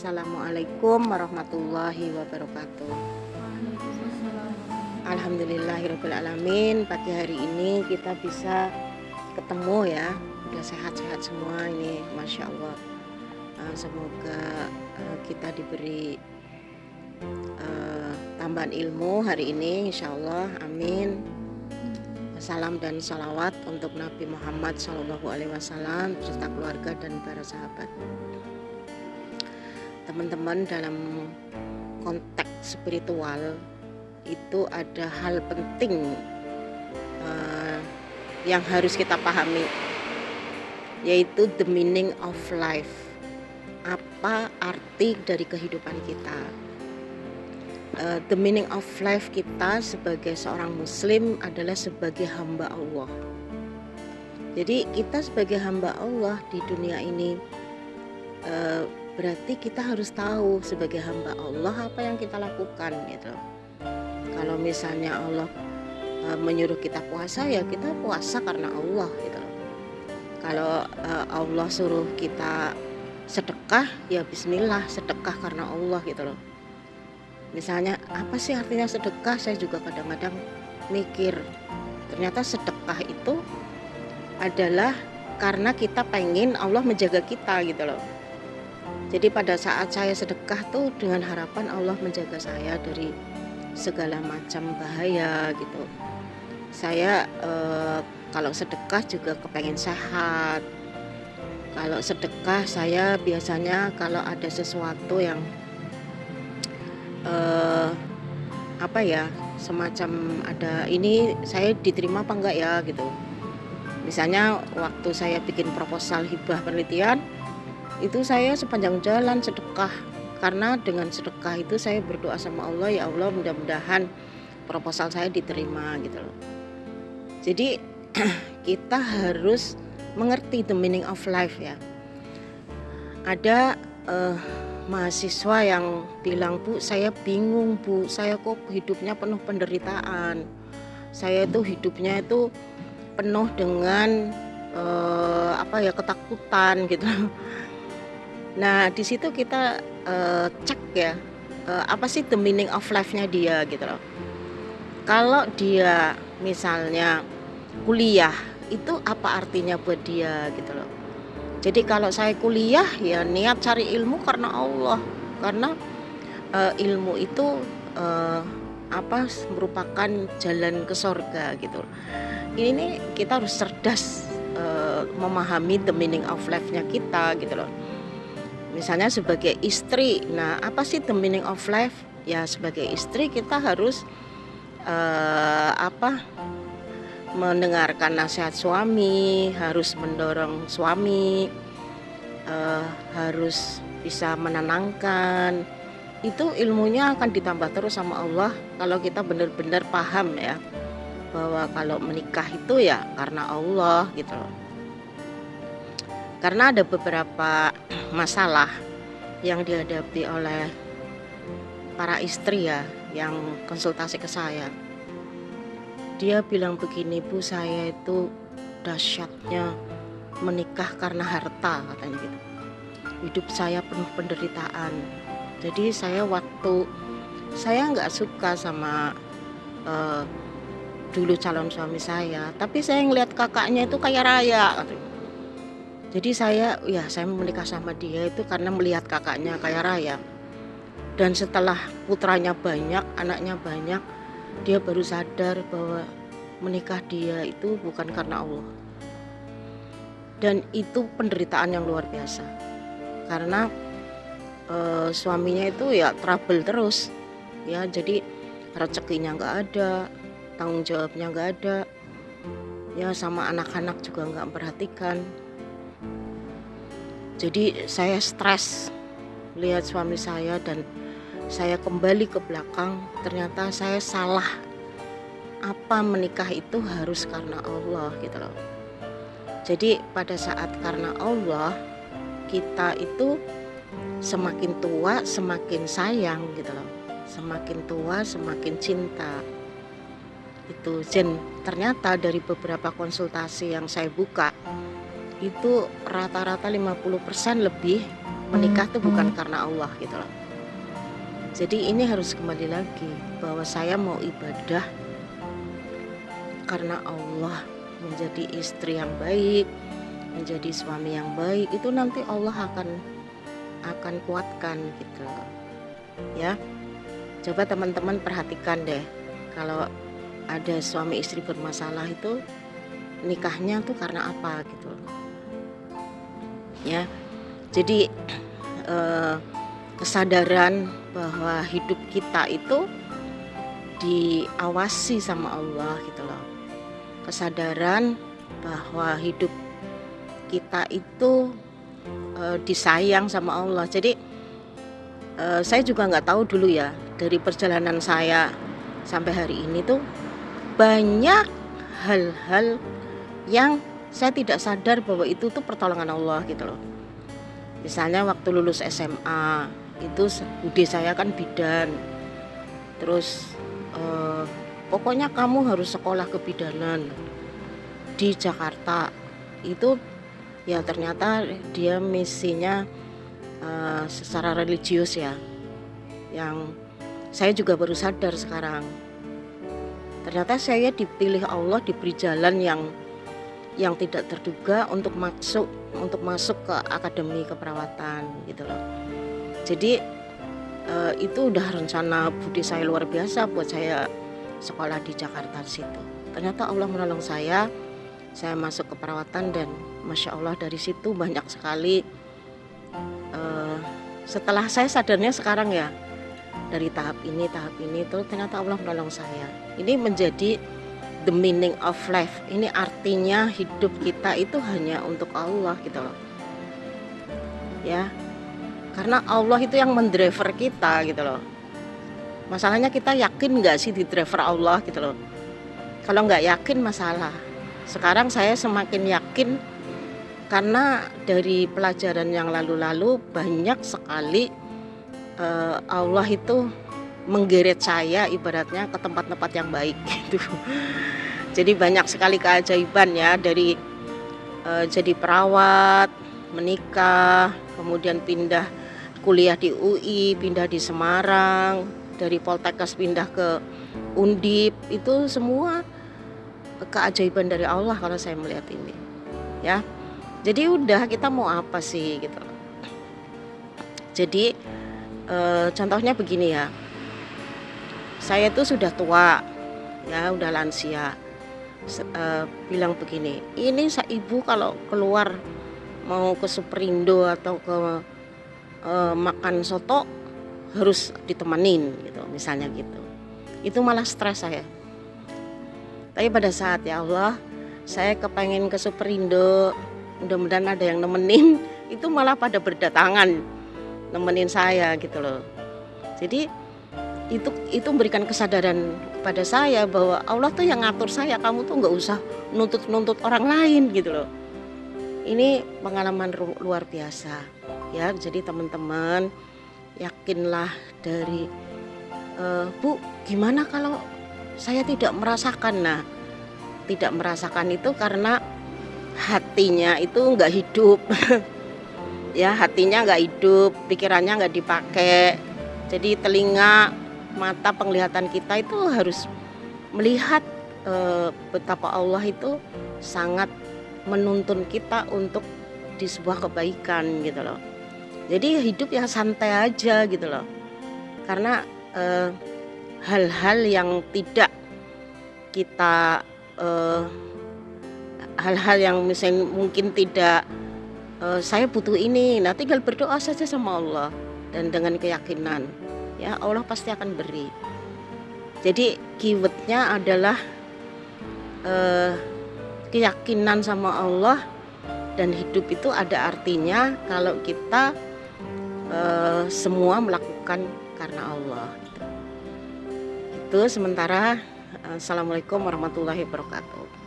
Assalamualaikum warahmatullahi wabarakatuh. Alhamdulillahirrabbilalamin. Pagi hari ini kita bisa ketemu ya. Udah sehat-sehat semua ini, Masya Allah. Semoga kita diberi tambahan ilmu hari ini, Insya Allah. Amin. Salam dan salawat untuk Nabi Muhammad SAW beserta keluarga dan para sahabat. Teman-teman, dalam konteks spiritual itu ada hal penting yang harus kita pahami, yaitu the meaning of life. Apa arti dari kehidupan kita? The meaning of life kita sebagai seorang muslim adalah sebagai hamba Allah. Jadi kita sebagai hamba Allah di dunia ini berarti kita harus tahu sebagai hamba Allah apa yang kita lakukan gitu. Kalau misalnya Allah menyuruh kita puasa, ya kita puasa karena Allah gitu. Kalau Allah suruh kita sedekah, ya bismillah sedekah karena Allah gitu loh. Misalnya apa sih artinya sedekah? Saya juga kadang-kadang mikir, ternyata sedekah itu adalah karena kita pengen Allah menjaga kita gitu loh. Jadi pada saat saya sedekah tuh dengan harapan Allah menjaga saya dari segala macam bahaya gitu. Saya kalau sedekah juga kepengen sehat. Kalau sedekah saya biasanya kalau ada sesuatu yang semacam ada ini saya diterima apa enggak ya gitu. Misalnya waktu saya bikin proposal hibah penelitian, itu saya sepanjang jalan sedekah, karena dengan sedekah itu saya berdoa sama Allah, ya Allah mudah-mudahan proposal saya diterima gitu loh. Jadi kita harus mengerti the meaning of life ya. Ada mahasiswa yang bilang, Bu, saya bingung Bu, saya kok hidupnya penuh penderitaan, saya itu hidupnya itu penuh dengan ketakutan gitu. Nah di situ kita cek ya apa sih the meaning of life-nya dia gitu loh. Kalau dia misalnya kuliah, itu apa artinya buat dia gitu loh. Jadi kalau saya kuliah ya niat cari ilmu karena Allah, karena ilmu itu merupakan jalan ke sorga gitu. Ini kita harus cerdas memahami the meaning of life-nya kita gitu loh. Misalnya sebagai istri, nah apa sih the meaning of life? Ya sebagai istri kita harus mendengarkan nasihat suami, harus mendorong suami, harus bisa menenangkan. Itu ilmunya akan ditambah terus sama Allah kalau kita benar-benar paham ya, bahwa kalau menikah itu ya karena Allah gitu loh. Karena ada beberapa masalah yang dihadapi oleh para istri ya yang konsultasi ke saya. Dia bilang begini, Bu, saya itu dahsyatnya menikah karena harta katanya gitu. Hidup saya penuh penderitaan. Jadi saya nggak suka sama dulu calon suami saya, tapi saya ngelihat kakaknya itu kaya raya katanya. Jadi saya menikah sama dia itu karena melihat kakaknya kaya raya. Dan setelah putranya banyak, anaknya banyak, dia baru sadar bahwa menikah dia itu bukan karena Allah. Dan itu penderitaan yang luar biasa. Karena suaminya itu ya trouble terus. Ya, jadi rezekinya nggak ada, tanggung jawabnya nggak ada. Ya, sama anak-anak juga nggak memperhatikan. Jadi saya stres lihat suami saya dan saya kembali ke belakang, ternyata saya salah. Apa menikah itu harus karena Allah gitu loh. Jadi pada saat karena Allah, kita itu semakin tua semakin sayang gitu loh. Semakin tua semakin cinta. Itu ternyata dari beberapa konsultasi yang saya buka, itu rata-rata 50% lebih menikah tuh bukan karena Allah gitu loh. Jadi ini harus kembali lagi bahwa saya mau ibadah karena Allah, menjadi istri yang baik, menjadi suami yang baik, itu nanti Allah akan kuatkan gitu ya. Coba teman-teman perhatikan deh, kalau ada suami istri bermasalah itu nikahnya tuh karena apa gitu ya. Jadi kesadaran bahwa hidup kita itu diawasi sama Allah gitu loh. Kesadaran bahwa hidup kita itu disayang sama Allah. Jadi saya juga nggak tahu dulu ya, dari perjalanan saya sampai hari ini tuh banyak hal-hal yang saya tidak sadar bahwa itu tuh pertolongan Allah gitu loh. Misalnya waktu lulus SMA itu bude saya kan bidan, terus pokoknya kamu harus sekolah kebidanan di Jakarta. Itu ya ternyata dia misinya secara religius ya, yang saya juga baru sadar sekarang. Ternyata saya dipilih Allah, diberi jalan yang tidak terduga untuk masuk ke akademi keperawatan gitu loh. Jadi itu udah rencana budi saya luar biasa buat saya sekolah di Jakarta situ. Ternyata Allah menolong saya masuk ke perawatan, dan Masya Allah dari situ banyak sekali. Setelah saya sadarnya sekarang ya, dari tahap ini tuh ternyata Allah menolong saya. Ini menjadi the meaning of life. Ini artinya hidup kita itu hanya untuk Allah gitu loh ya. Karena Allah itu yang mendriver kita gitu loh. Masalahnya kita yakin nggak sih di driver Allah gitu loh. Kalau nggak yakin masalah. Sekarang saya semakin yakin karena dari pelajaran yang lalu-lalu banyak sekali Allah itu menggeret saya ibaratnya ke tempat-tempat yang baik gitu. Jadi banyak sekali keajaiban ya, dari jadi perawat, menikah, kemudian pindah kuliah di UI, pindah di Semarang, dari Poltekkes pindah ke Undip, itu semua keajaiban dari Allah kalau saya melihat ini ya. Jadi udah, kita mau apa sih gitu. Jadi contohnya begini ya, saya itu sudah tua ya, udah lansia. Bilang begini, ini ibu kalau keluar mau ke Superindo atau ke makan soto harus ditemenin gitu, misalnya gitu. Itu malah stres saya. Tapi pada saat ya Allah, saya kepengen ke Superindo, mudah-mudahan ada yang nemenin, itu malah pada berdatangan nemenin saya gitu loh. Jadi itu memberikan kesadaran kepada saya bahwa Allah tuh yang ngatur saya, kamu tuh nggak usah nuntut orang lain gitu loh. Ini pengalaman luar biasa ya. Jadi teman-teman yakinlah dari Bu, gimana kalau saya tidak merasakan? Nah, tidak merasakan itu karena hatinya itu nggak hidup. Ya, hatinya nggak hidup, pikirannya nggak dipakai. Jadi telinga, mata, penglihatan kita itu harus melihat betapa Allah itu sangat menuntun kita untuk di sebuah kebaikan gitu loh. Jadi hidup yang santai aja gitu loh. Karena hal-hal yang tidak kita hal-hal yang misalnya mungkin tidak saya butuh ini, nah tinggal berdoa saja sama Allah dan dengan keyakinan ya Allah pasti akan beri. Jadi keywordnya adalah keyakinan sama Allah, dan hidup itu ada artinya kalau kita semua melakukan karena Allah. Itu sementara. Assalamualaikum warahmatullahi wabarakatuh.